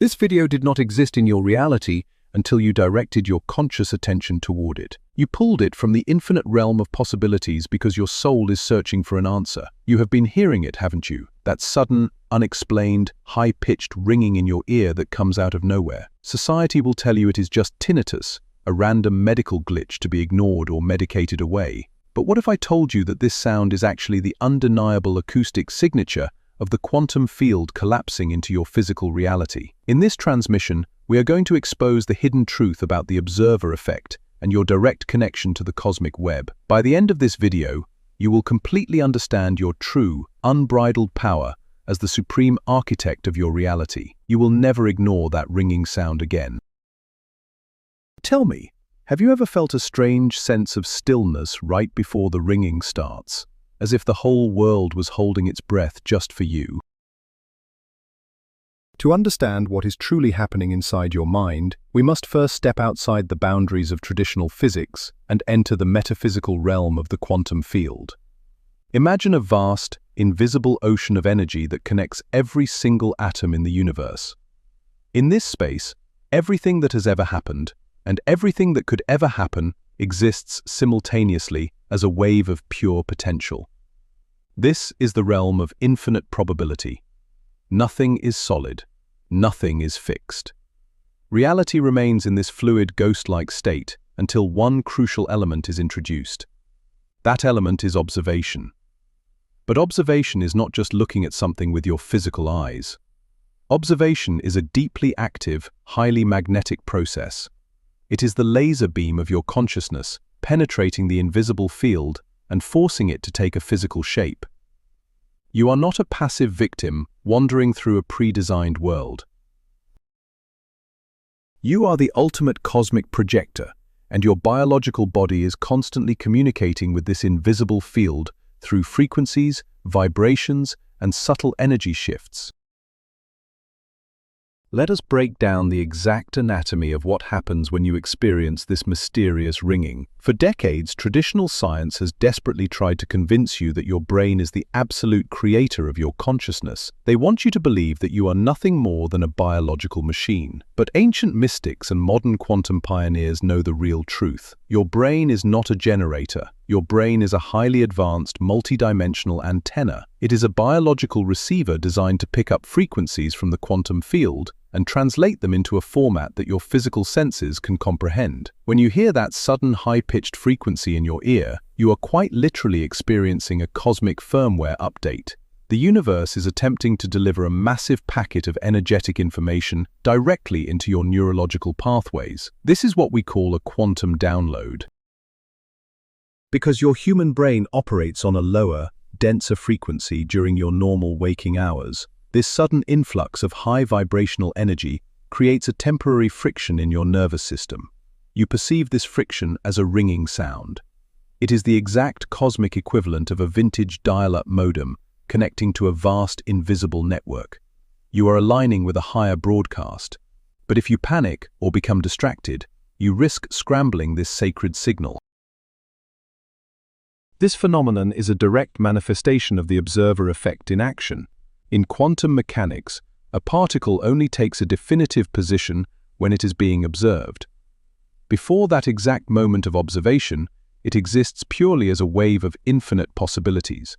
This video did not exist in your reality until you directed your conscious attention toward it. You pulled it from the infinite realm of possibilities because your soul is searching for an answer. You have been hearing it, haven't you? That sudden, unexplained, high-pitched ringing in your ear that comes out of nowhere. Society will tell you it is just tinnitus, a random medical glitch to be ignored or medicated away. But what if I told you that this sound is actually the undeniable acoustic signature of the quantum field collapsing into your physical reality? In this transmission, we are going to expose the hidden truth about the observer effect and your direct connection to the cosmic web. By the end of this video, you will completely understand your true, unbridled power as the supreme architect of your reality. You will never ignore that ringing sound again. Tell me, have you ever felt a strange sense of stillness right before the ringing starts, as if the whole world was holding its breath just for you? To understand what is truly happening inside your mind, we must first step outside the boundaries of traditional physics and enter the metaphysical realm of the quantum field. Imagine a vast, invisible ocean of energy that connects every single atom in the universe. In this space, everything that has ever happened, and everything that could ever happen, exists simultaneously as a wave of pure potential. This is the realm of infinite probability. Nothing is solid. Nothing is fixed. Reality remains in this fluid, ghost-like state until one crucial element is introduced. That element is observation. But observation is not just looking at something with your physical eyes. Observation is a deeply active, highly magnetic process. It is the laser beam of your consciousness penetrating the invisible field and forcing it to take a physical shape. You are not a passive victim wandering through a pre-designed world. You are the ultimate cosmic projector, and your biological body is constantly communicating with this invisible field through frequencies, vibrations, and subtle energy shifts. Let us break down the exact anatomy of what happens when you experience this mysterious ringing. For decades, traditional science has desperately tried to convince you that your brain is the absolute creator of your consciousness. They want you to believe that you are nothing more than a biological machine. But ancient mystics and modern quantum pioneers know the real truth. Your brain is not a generator. Your brain is a highly advanced, multidimensional antenna. It is a biological receiver designed to pick up frequencies from the quantum field and translate them into a format that your physical senses can comprehend. When you hear that sudden high-pitched frequency in your ear, you are quite literally experiencing a cosmic firmware update. The universe is attempting to deliver a massive packet of energetic information directly into your neurological pathways. This is what we call a quantum download. Because your human brain operates on a lower, denser frequency during your normal waking hours, this sudden influx of high vibrational energy creates a temporary friction in your nervous system. You perceive this friction as a ringing sound. It is the exact cosmic equivalent of a vintage dial-up modem connecting to a vast invisible network. You are aligning with a higher broadcast. But if you panic or become distracted, you risk scrambling this sacred signal. This phenomenon is a direct manifestation of the observer effect in action. In quantum mechanics, a particle only takes a definitive position when it is being observed. Before that exact moment of observation, it exists purely as a wave of infinite possibilities.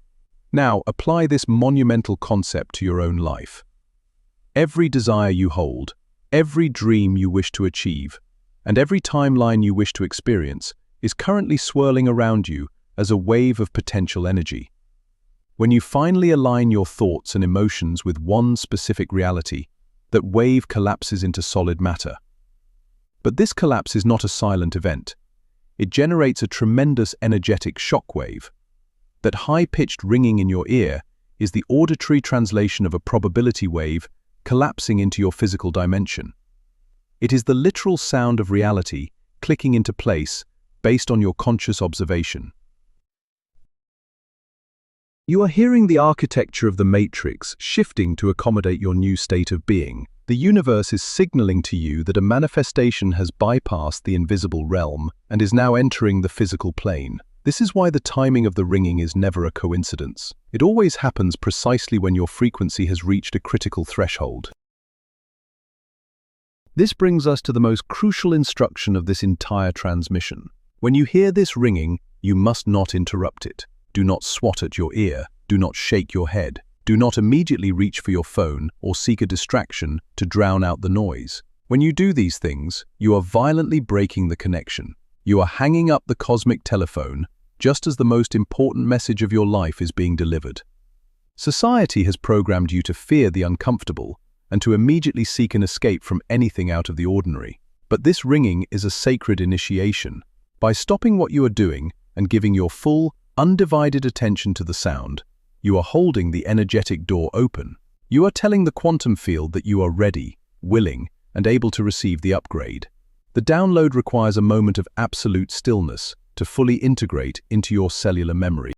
Now, apply this monumental concept to your own life. Every desire you hold, every dream you wish to achieve, and every timeline you wish to experience is currently swirling around you as a wave of potential energy. When you finally align your thoughts and emotions with one specific reality, that wave collapses into solid matter. But this collapse is not a silent event. It generates a tremendous energetic shockwave. That high-pitched ringing in your ear is the auditory translation of a probability wave collapsing into your physical dimension. It is the literal sound of reality clicking into place based on your conscious observation. You are hearing the architecture of the matrix shifting to accommodate your new state of being. The universe is signaling to you that a manifestation has bypassed the invisible realm and is now entering the physical plane. This is why the timing of the ringing is never a coincidence. It always happens precisely when your frequency has reached a critical threshold. This brings us to the most crucial instruction of this entire transmission. When you hear this ringing, you must not interrupt it. Do not swat at your ear. Do not shake your head. Do not immediately reach for your phone or seek a distraction to drown out the noise. When you do these things, you are violently breaking the connection. You are hanging up the cosmic telephone just as the most important message of your life is being delivered. Society has programmed you to fear the uncomfortable and to immediately seek an escape from anything out of the ordinary. But this ringing is a sacred initiation. By stopping what you are doing and giving your full, undivided attention to the sound, you are holding the energetic door open. You are telling the quantum field that you are ready, willing, and able to receive the upgrade. The download requires a moment of absolute stillness to fully integrate into your cellular memory.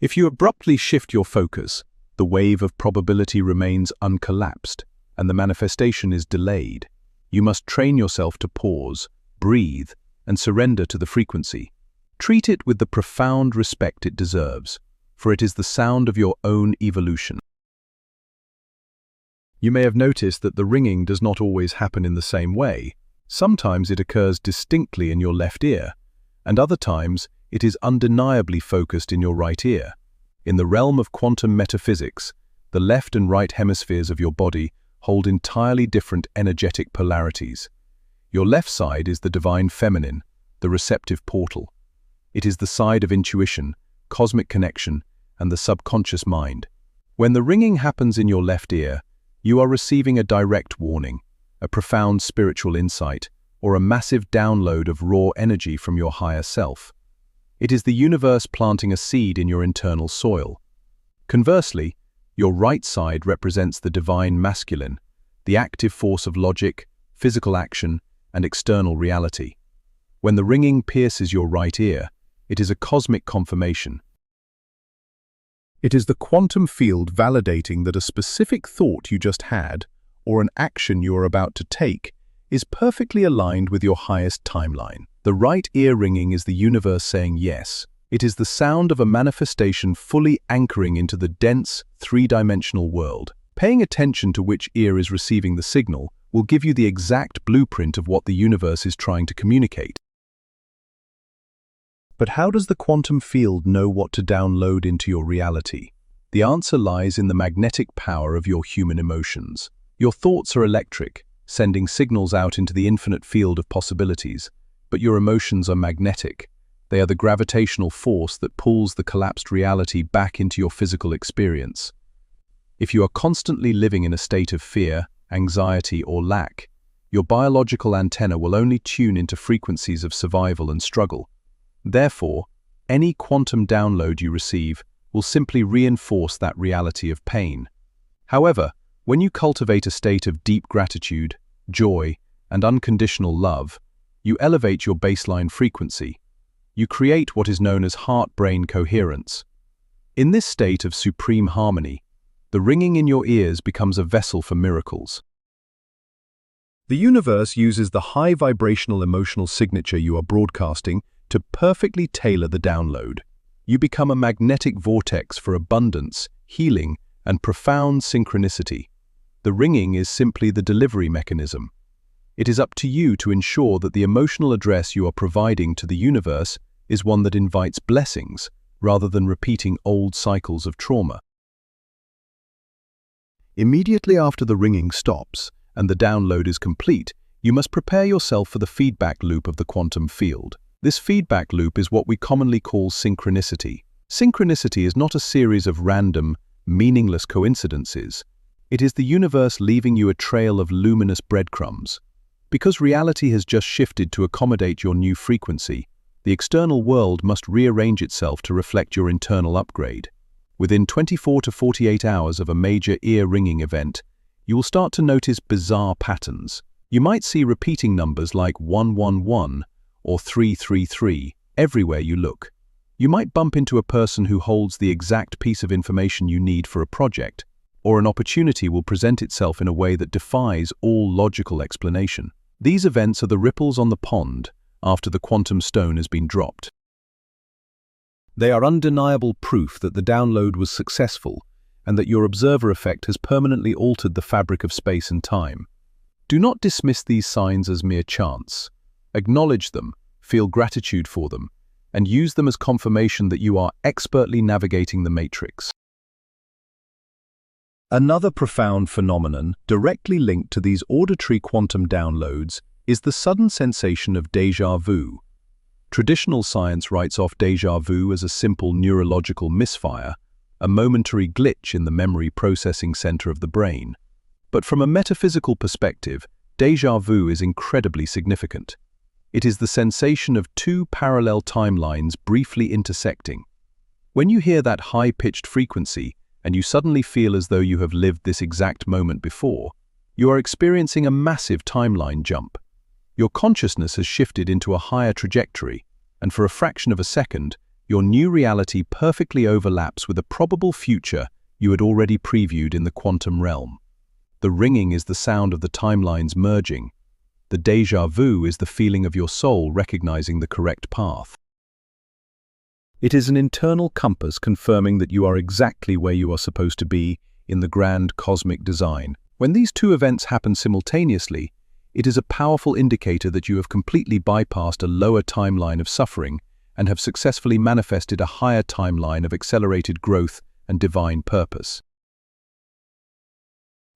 If you abruptly shift your focus, the wave of probability remains uncollapsed, and the manifestation is delayed. You must train yourself to pause, breathe, and surrender to the frequency. Treat it with the profound respect it deserves, for it is the sound of your own evolution. You may have noticed that the ringing does not always happen in the same way. Sometimes it occurs distinctly in your left ear, and other times it is undeniably focused in your right ear. In the realm of quantum metaphysics, the left and right hemispheres of your body hold entirely different energetic polarities. Your left side is the divine feminine, the receptive portal. It is the side of intuition, cosmic connection, and the subconscious mind. When the ringing happens in your left ear, you are receiving a direct warning, a profound spiritual insight, or a massive download of raw energy from your higher self. It is the universe planting a seed in your internal soil. Conversely, your right side represents the divine masculine, the active force of logic, physical action, and external reality. When the ringing pierces your right ear, it is a cosmic confirmation. It is the quantum field validating that a specific thought you just had, or an action you are about to take, is perfectly aligned with your highest timeline. The right ear ringing is the universe saying yes. It is the sound of a manifestation fully anchoring into the dense, three-dimensional world. Paying attention to which ear is receiving the signal will give you the exact blueprint of what the universe is trying to communicate. But how does the quantum field know what to download into your reality? The answer lies in the magnetic power of your human emotions. Your thoughts are electric, sending signals out into the infinite field of possibilities, but your emotions are magnetic. They are the gravitational force that pulls the collapsed reality back into your physical experience. If you are constantly living in a state of fear, anxiety, or lack, your biological antenna will only tune into frequencies of survival and struggle. Therefore, any quantum download you receive will simply reinforce that reality of pain. However, when you cultivate a state of deep gratitude, joy, and unconditional love, you elevate your baseline frequency. You create what is known as heart-brain coherence. In this state of supreme harmony, the ringing in your ears becomes a vessel for miracles. The universe uses the high vibrational emotional signature you are broadcasting to perfectly tailor the download. You become a magnetic vortex for abundance, healing, and profound synchronicity. The ringing is simply the delivery mechanism. It is up to you to ensure that the emotional address you are providing to the universe is one that invites blessings, rather than repeating old cycles of trauma. Immediately after the ringing stops and the download is complete, you must prepare yourself for the feedback loop of the quantum field. This feedback loop is what we commonly call synchronicity. Synchronicity is not a series of random, meaningless coincidences. It is the universe leaving you a trail of luminous breadcrumbs. Because reality has just shifted to accommodate your new frequency, the external world must rearrange itself to reflect your internal upgrade. Within 24 to 48 hours of a major ear-ringing event, you will start to notice bizarre patterns. You might see repeating numbers like 111 or 333 everywhere you look. You might bump into a person who holds the exact piece of information you need for a project, or an opportunity will present itself in a way that defies all logical explanation. These events are the ripples on the pond after the quantum stone has been dropped. They are undeniable proof that the download was successful and that your observer effect has permanently altered the fabric of space and time. Do not dismiss these signs as mere chance. Acknowledge them, feel gratitude for them, and use them as confirmation that you are expertly navigating the matrix. Another profound phenomenon directly linked to these auditory quantum downloads is the sudden sensation of déjà vu. Traditional science writes off déjà vu as a simple neurological misfire, a momentary glitch in the memory processing center of the brain. But from a metaphysical perspective, déjà vu is incredibly significant. It is the sensation of two parallel timelines briefly intersecting. When you hear that high-pitched frequency, and you suddenly feel as though you have lived this exact moment before, you are experiencing a massive timeline jump. Your consciousness has shifted into a higher trajectory, and for a fraction of a second, your new reality perfectly overlaps with a probable future you had already previewed in the quantum realm. The ringing is the sound of the timelines merging. The déjà vu is the feeling of your soul recognizing the correct path. It is an internal compass confirming that you are exactly where you are supposed to be in the grand cosmic design. When these two events happen simultaneously, it is a powerful indicator that you have completely bypassed a lower timeline of suffering and have successfully manifested a higher timeline of accelerated growth and divine purpose.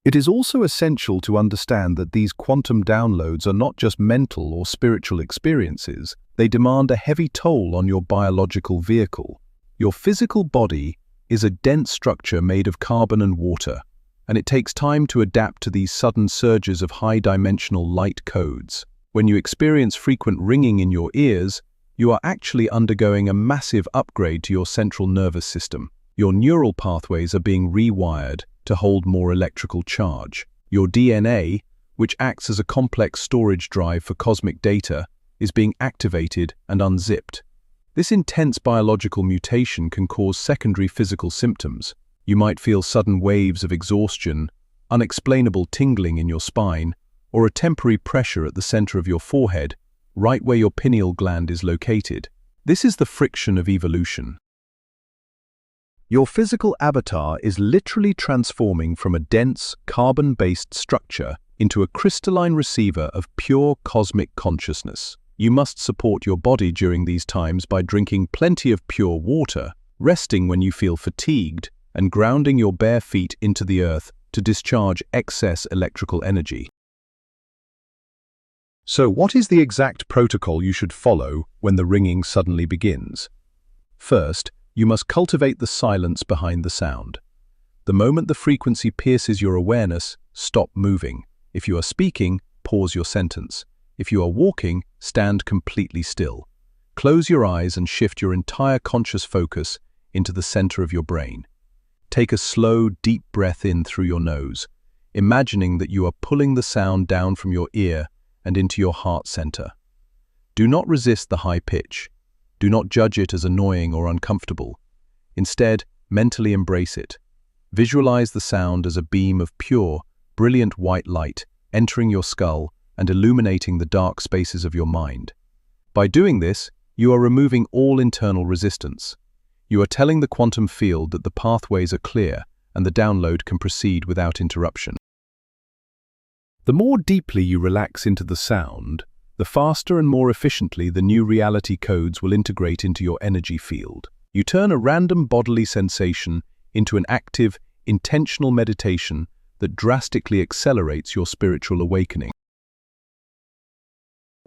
It is also essential to understand that these quantum downloads are not just mental or spiritual experiences. They demand a heavy toll on your biological vehicle. Your physical body is a dense structure made of carbon and water, and it takes time to adapt to these sudden surges of high-dimensional light codes. When you experience frequent ringing in your ears, you are actually undergoing a massive upgrade to your central nervous system. Your neural pathways are being rewired to hold more electrical charge. Your DNA, which acts as a complex storage drive for cosmic data, is being activated and unzipped. This intense biological mutation can cause secondary physical symptoms. You might feel sudden waves of exhaustion, unexplainable tingling in your spine, or a temporary pressure at the center of your forehead, right where your pineal gland is located. This is the friction of evolution. Your physical avatar is literally transforming from a dense, carbon-based structure into a crystalline receiver of pure cosmic consciousness. You must support your body during these times by drinking plenty of pure water, resting when you feel fatigued, and grounding your bare feet into the earth to discharge excess electrical energy. So what is the exact protocol you should follow when the ringing suddenly begins? First, you must cultivate the silence behind the sound. The moment the frequency pierces your awareness, stop moving. If you are speaking, pause your sentence. If you are walking, stand completely still. Close your eyes and shift your entire conscious focus into the center of your brain. Take a slow, deep breath in through your nose, imagining that you are pulling the sound down from your ear and into your heart center. Do not resist the high pitch. Do not judge it as annoying or uncomfortable. Instead, mentally embrace it. Visualize the sound as a beam of pure, brilliant white light entering your skull and illuminating the dark spaces of your mind. By doing this, you are removing all internal resistance. You are telling the quantum field that the pathways are clear and the download can proceed without interruption. The more deeply you relax into the sound, the faster and more efficiently the new reality codes will integrate into your energy field. You turn a random bodily sensation into an active, intentional meditation that drastically accelerates your spiritual awakening.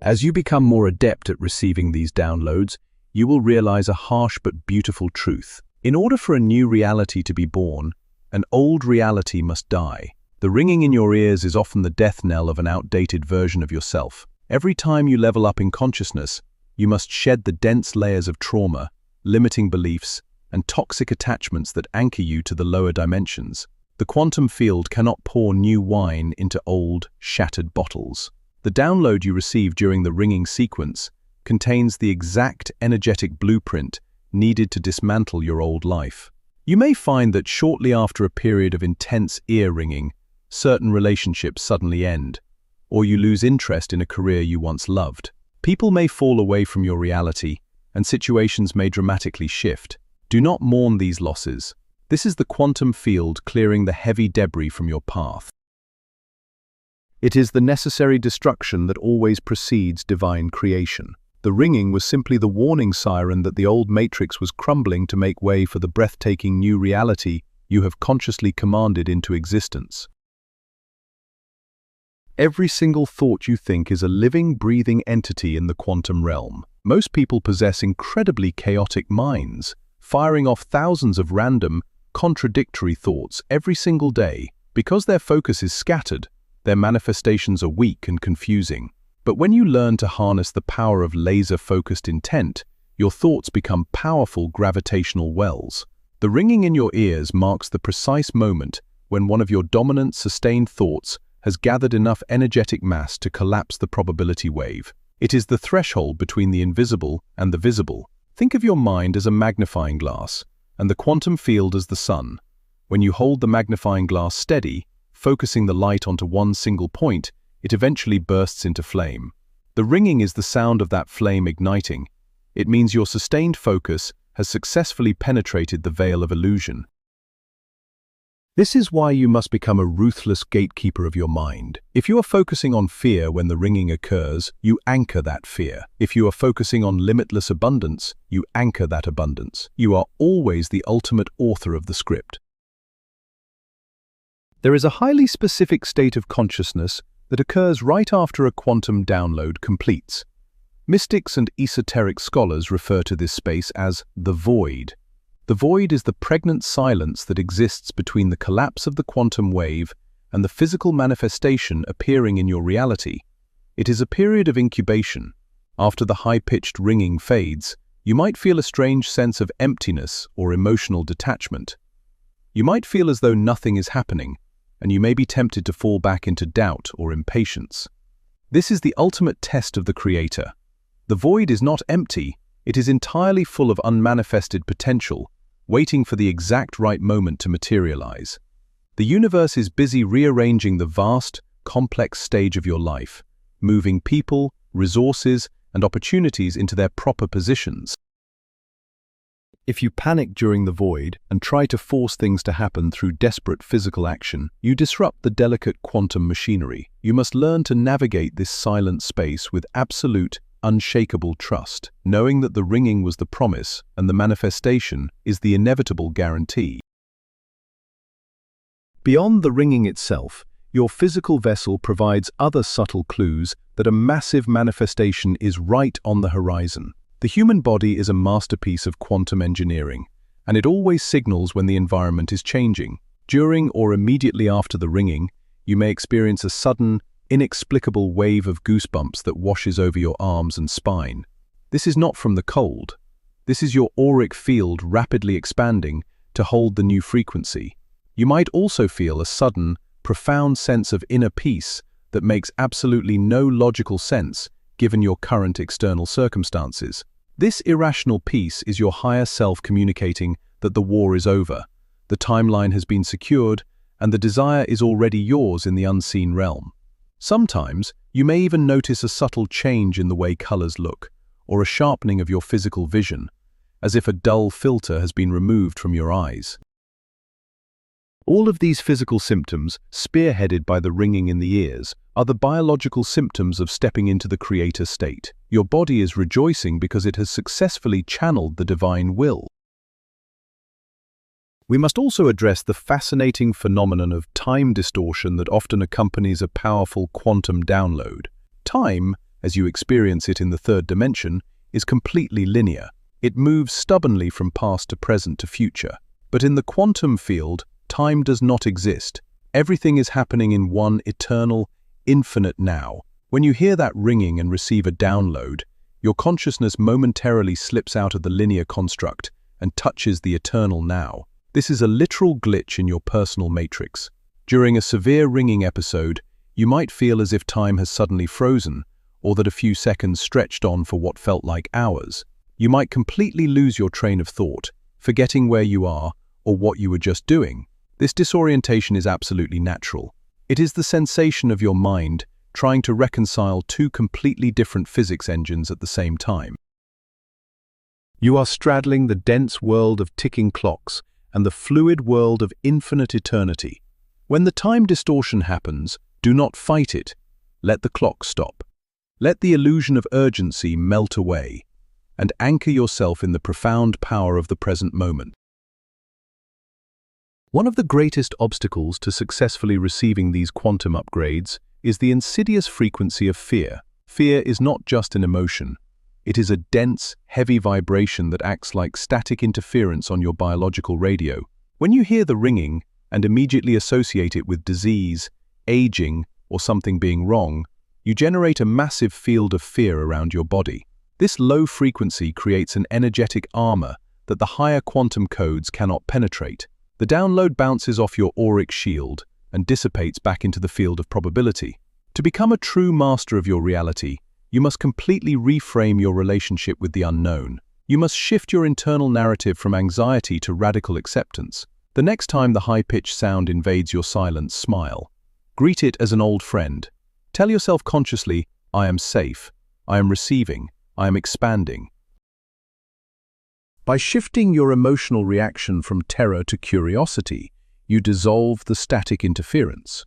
As you become more adept at receiving these downloads, you will realize a harsh but beautiful truth. In order for a new reality to be born, an old reality must die. The ringing in your ears is often the death knell of an outdated version of yourself. Every time you level up in consciousness, you must shed the dense layers of trauma, limiting beliefs, and toxic attachments that anchor you to the lower dimensions. The quantum field cannot pour new wine into old, shattered bottles. The download you receive during the ringing sequence contains the exact energetic blueprint needed to dismantle your old life. You may find that shortly after a period of intense ear ringing, certain relationships suddenly end, or you lose interest in a career you once loved. People may fall away from your reality, and situations may dramatically shift. Do not mourn these losses. This is the quantum field clearing the heavy debris from your path. It is the necessary destruction that always precedes divine creation. The ringing was simply the warning siren that the old matrix was crumbling to make way for the breathtaking new reality you have consciously commanded into existence. Every single thought you think is a living, breathing entity in the quantum realm. Most people possess incredibly chaotic minds, firing off thousands of random, contradictory thoughts every single day. Because their focus is scattered, their manifestations are weak and confusing. But when you learn to harness the power of laser-focused intent, your thoughts become powerful gravitational wells. The ringing in your ears marks the precise moment when one of your dominant, sustained thoughts has gathered enough energetic mass to collapse the probability wave. It is the threshold between the invisible and the visible. Think of your mind as a magnifying glass, and the quantum field as the sun. When you hold the magnifying glass steady, focusing the light onto one single point, it eventually bursts into flame. The ringing is the sound of that flame igniting. It means your sustained focus has successfully penetrated the veil of illusion. This is why you must become a ruthless gatekeeper of your mind. If you are focusing on fear when the ringing occurs, you anchor that fear. If you are focusing on limitless abundance, you anchor that abundance. You are always the ultimate author of the script. There is a highly specific state of consciousness that occurs right after a quantum download completes. Mystics and esoteric scholars refer to this space as the void. The void is the pregnant silence that exists between the collapse of the quantum wave and the physical manifestation appearing in your reality. It is a period of incubation. After the high-pitched ringing fades, you might feel a strange sense of emptiness or emotional detachment. You might feel as though nothing is happening, and you may be tempted to fall back into doubt or impatience. This is the ultimate test of the Creator. The void is not empty, it is entirely full of unmanifested potential, waiting for the exact right moment to materialize. The universe is busy rearranging the vast, complex stage of your life, moving people, resources, and opportunities into their proper positions. If you panic during the void and try to force things to happen through desperate physical action, you disrupt the delicate quantum machinery. You must learn to navigate this silent space with absolute, unshakable trust, knowing that the ringing was the promise and the manifestation is the inevitable guarantee. Beyond the ringing itself, your physical vessel provides other subtle clues that a massive manifestation is right on the horizon. The human body is a masterpiece of quantum engineering, and it always signals when the environment is changing. During or immediately after the ringing, you may experience a sudden, inexplicable wave of goosebumps that washes over your arms and spine. This is not from the cold. This is your auric field rapidly expanding to hold the new frequency. You might also feel a sudden, profound sense of inner peace that makes absolutely no logical sense given your current external circumstances. This irrational peace is your higher self communicating that the war is over, the timeline has been secured, and the desire is already yours in the unseen realm. Sometimes, you may even notice a subtle change in the way colors look, or a sharpening of your physical vision, as if a dull filter has been removed from your eyes. All of these physical symptoms, spearheaded by the ringing in the ears, are the biological symptoms of stepping into the creator state. Your body is rejoicing because it has successfully channeled the divine will. We must also address the fascinating phenomenon of time distortion that often accompanies a powerful quantum download. Time, as you experience it in the third dimension, is completely linear. It moves stubbornly from past to present to future. But in the quantum field, time does not exist. Everything is happening in one eternal, infinite now. When you hear that ringing and receive a download, your consciousness momentarily slips out of the linear construct and touches the eternal now. This is a literal glitch in your personal matrix. During a severe ringing episode, you might feel as if time has suddenly frozen, or that a few seconds stretched on for what felt like hours. You might completely lose your train of thought, forgetting where you are or what you were just doing. This disorientation is absolutely natural. It is the sensation of your mind trying to reconcile two completely different physics engines at the same time. You are straddling the dense world of ticking clocks and the fluid world of infinite eternity. When the time distortion happens, Do not fight it. Let the clock stop. Let the illusion of urgency melt away, and anchor yourself in the profound power of the present moment. One of the greatest obstacles to successfully receiving these quantum upgrades is the insidious frequency of fear. Fear is not just an emotion. It is a dense, heavy vibration that acts like static interference on your biological radio. When you hear the ringing and immediately associate it with disease, aging, or something being wrong, you generate a massive field of fear around your body. This low frequency creates an energetic armor that the higher quantum codes cannot penetrate. The download bounces off your auric shield and dissipates back into the field of probability. To become a true master of your reality, you must completely reframe your relationship with the unknown. You must shift your internal narrative from anxiety to radical acceptance. The next time the high-pitched sound invades your silence, smile. Greet it as an old friend. Tell yourself consciously, I am safe, I am receiving, I am expanding. By shifting your emotional reaction from terror to curiosity, you dissolve the static interference.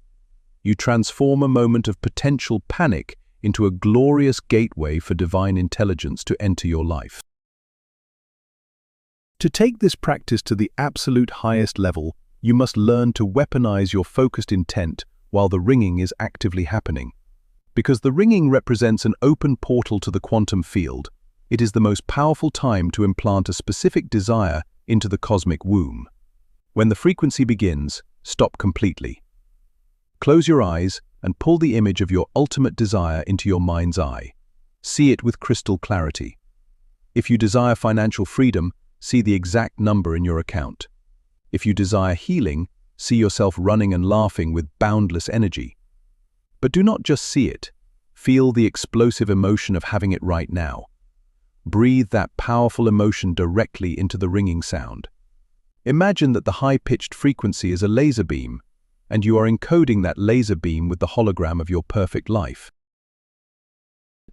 You transform a moment of potential panic into a glorious gateway for divine intelligence to enter your life. To take this practice to the absolute highest level, you must learn to weaponize your focused intent while the ringing is actively happening. Because the ringing represents an open portal to the quantum field, it is the most powerful time to implant a specific desire into the cosmic womb. When the frequency begins, stop completely. Close your eyes and pull the image of your ultimate desire into your mind's eye. See it with crystal clarity. If you desire financial freedom, see the exact number in your account. If you desire healing, see yourself running and laughing with boundless energy. But do not just see it. Feel the explosive emotion of having it right now. Breathe that powerful emotion directly into the ringing sound. Imagine that the high-pitched frequency is a laser beam, and you are encoding that laser beam with the hologram of your perfect life.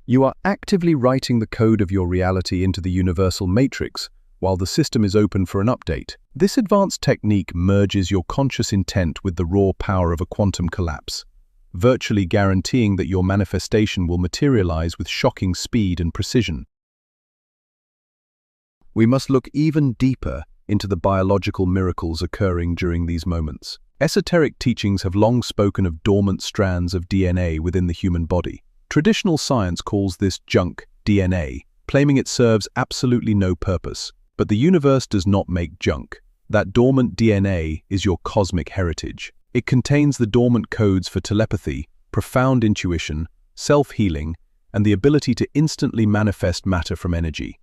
You are actively writing the code of your reality into the universal matrix while the system is open for an update. This advanced technique merges your conscious intent with the raw power of a quantum collapse, virtually guaranteeing that your manifestation will materialize with shocking speed and precision. We must look even deeper into the biological miracles occurring during these moments. Esoteric teachings have long spoken of dormant strands of DNA within the human body. Traditional science calls this junk DNA, claiming it serves absolutely no purpose. But the universe does not make junk. That dormant DNA is your cosmic heritage. It contains the dormant codes for telepathy, profound intuition, self-healing, and the ability to instantly manifest matter from energy.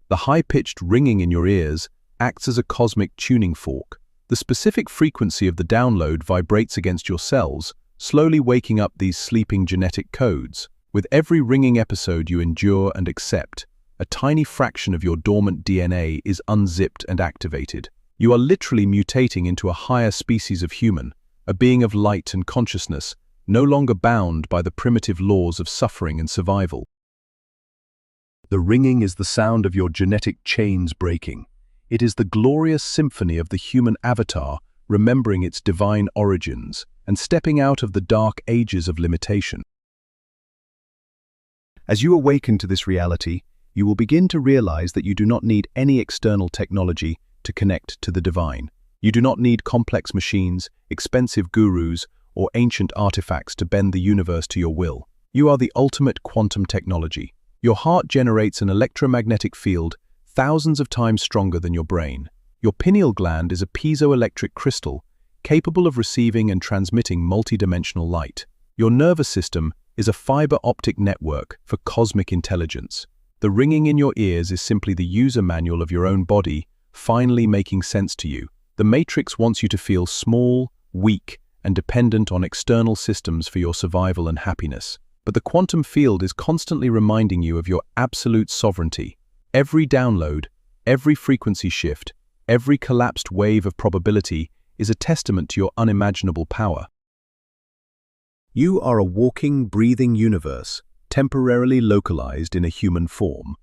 The high-pitched ringing in your ears acts as a cosmic tuning fork. The specific frequency of the download vibrates against your cells, slowly waking up these sleeping genetic codes. With every ringing episode you endure and accept, a tiny fraction of your dormant DNA is unzipped and activated. You are literally mutating into a higher species of human, a being of light and consciousness, no longer bound by the primitive laws of suffering and survival. The ringing is the sound of your genetic chains breaking. It is the glorious symphony of the human avatar remembering its divine origins and stepping out of the dark ages of limitation. As you awaken to this reality, you will begin to realize that you do not need any external technology to connect to the divine. You do not need complex machines, expensive gurus, or ancient artifacts to bend the universe to your will. You are the ultimate quantum technology. Your heart generates an electromagnetic field thousands of times stronger than your brain. Your pineal gland is a piezoelectric crystal capable of receiving and transmitting multidimensional light. Your nervous system is a fiber optic network for cosmic intelligence. The ringing in your ears is simply the user manual of your own body, finally making sense to you. The Matrix wants you to feel small, weak, and dependent on external systems for your survival and happiness. But the quantum field is constantly reminding you of your absolute sovereignty. Every download, every frequency shift, every collapsed wave of probability is a testament to your unimaginable power. You are a walking, breathing universe, temporarily localized in a human form,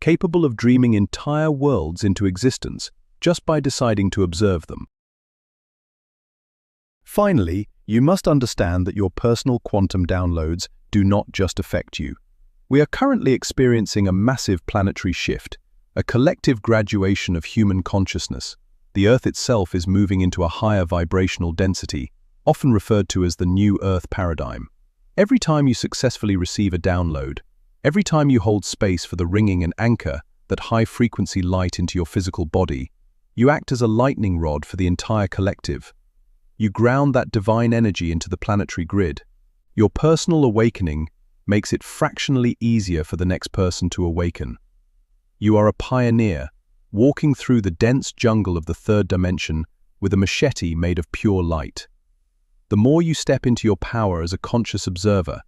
capable of dreaming entire worlds into existence just by deciding to observe them. Finally, You must understand that your personal quantum downloads do not just affect you. We are currently experiencing a massive planetary shift, a collective graduation of human consciousness. The Earth itself is moving into a higher vibrational density, often referred to as the New Earth paradigm. Every time you successfully receive a download, every time you hold space for the ringing and anchor that high-frequency light into your physical body, you act as a lightning rod for the entire collective. You ground that divine energy into the planetary grid. Your personal awakening makes it fractionally easier for the next person to awaken. You are a pioneer, walking through the dense jungle of the third dimension with a machete made of pure light. The more you step into your power as a conscious observer,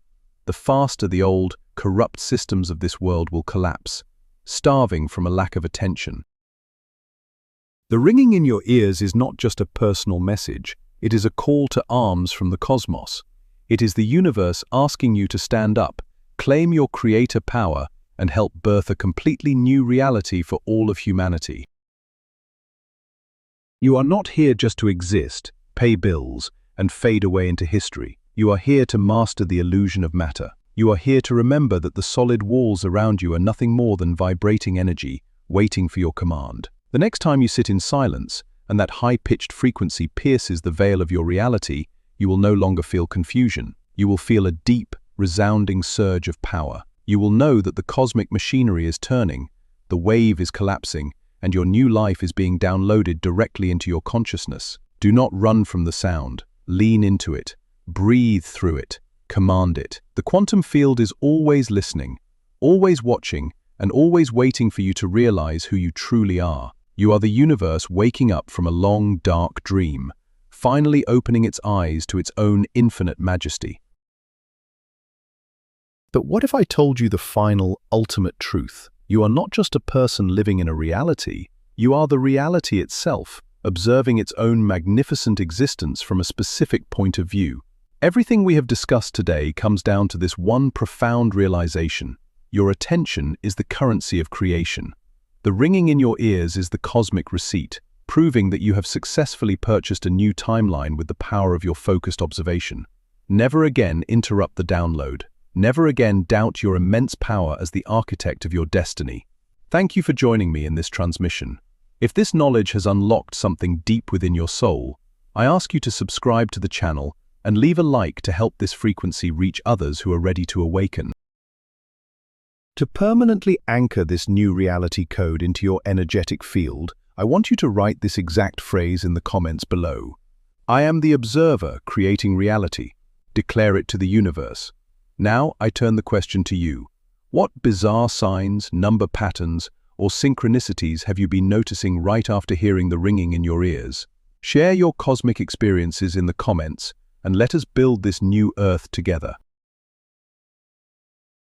the faster the old, corrupt systems of this world will collapse, starving from a lack of attention. The ringing in your ears is not just a personal message, it is a call to arms from the cosmos. It is the universe asking you to stand up, claim your creator power, and help birth a completely new reality for all of humanity. You are not here just to exist, pay bills, and fade away into history. You are here to master the illusion of matter. You are here to remember that the solid walls around you are nothing more than vibrating energy, waiting for your command. The next time you sit in silence, and that high-pitched frequency pierces the veil of your reality, you will no longer feel confusion. You will feel a deep, resounding surge of power. You will know that the cosmic machinery is turning, the wave is collapsing, and your new life is being downloaded directly into your consciousness. Do not run from the sound. Lean into it. Breathe through it. Command it. The quantum field is always listening, always watching, and always waiting for you to realize who you truly are. You are the universe waking up from a long, dark dream, finally opening its eyes to its own infinite majesty. But what if I told you the final, ultimate truth? You are not just a person living in a reality, you are the reality itself, observing its own magnificent existence from a specific point of view. Everything we have discussed today comes down to this one profound realization. Your attention is the currency of creation. The ringing in your ears is the cosmic receipt, proving that you have successfully purchased a new timeline with the power of your focused observation. Never again interrupt the download. Never again doubt your immense power as the architect of your destiny. Thank you for joining me in this transmission. If this knowledge has unlocked something deep within your soul, I ask you to subscribe to the channel and leave a like to help this frequency reach others who are ready to awaken. To permanently anchor this new reality code into your energetic field, I want you to write this exact phrase in the comments below. I am the observer creating reality. Declare it to the universe. Now I turn the question to you. What bizarre signs, number patterns, or synchronicities have you been noticing right after hearing the ringing in your ears? Share your cosmic experiences in the comments and let us build this new Earth together.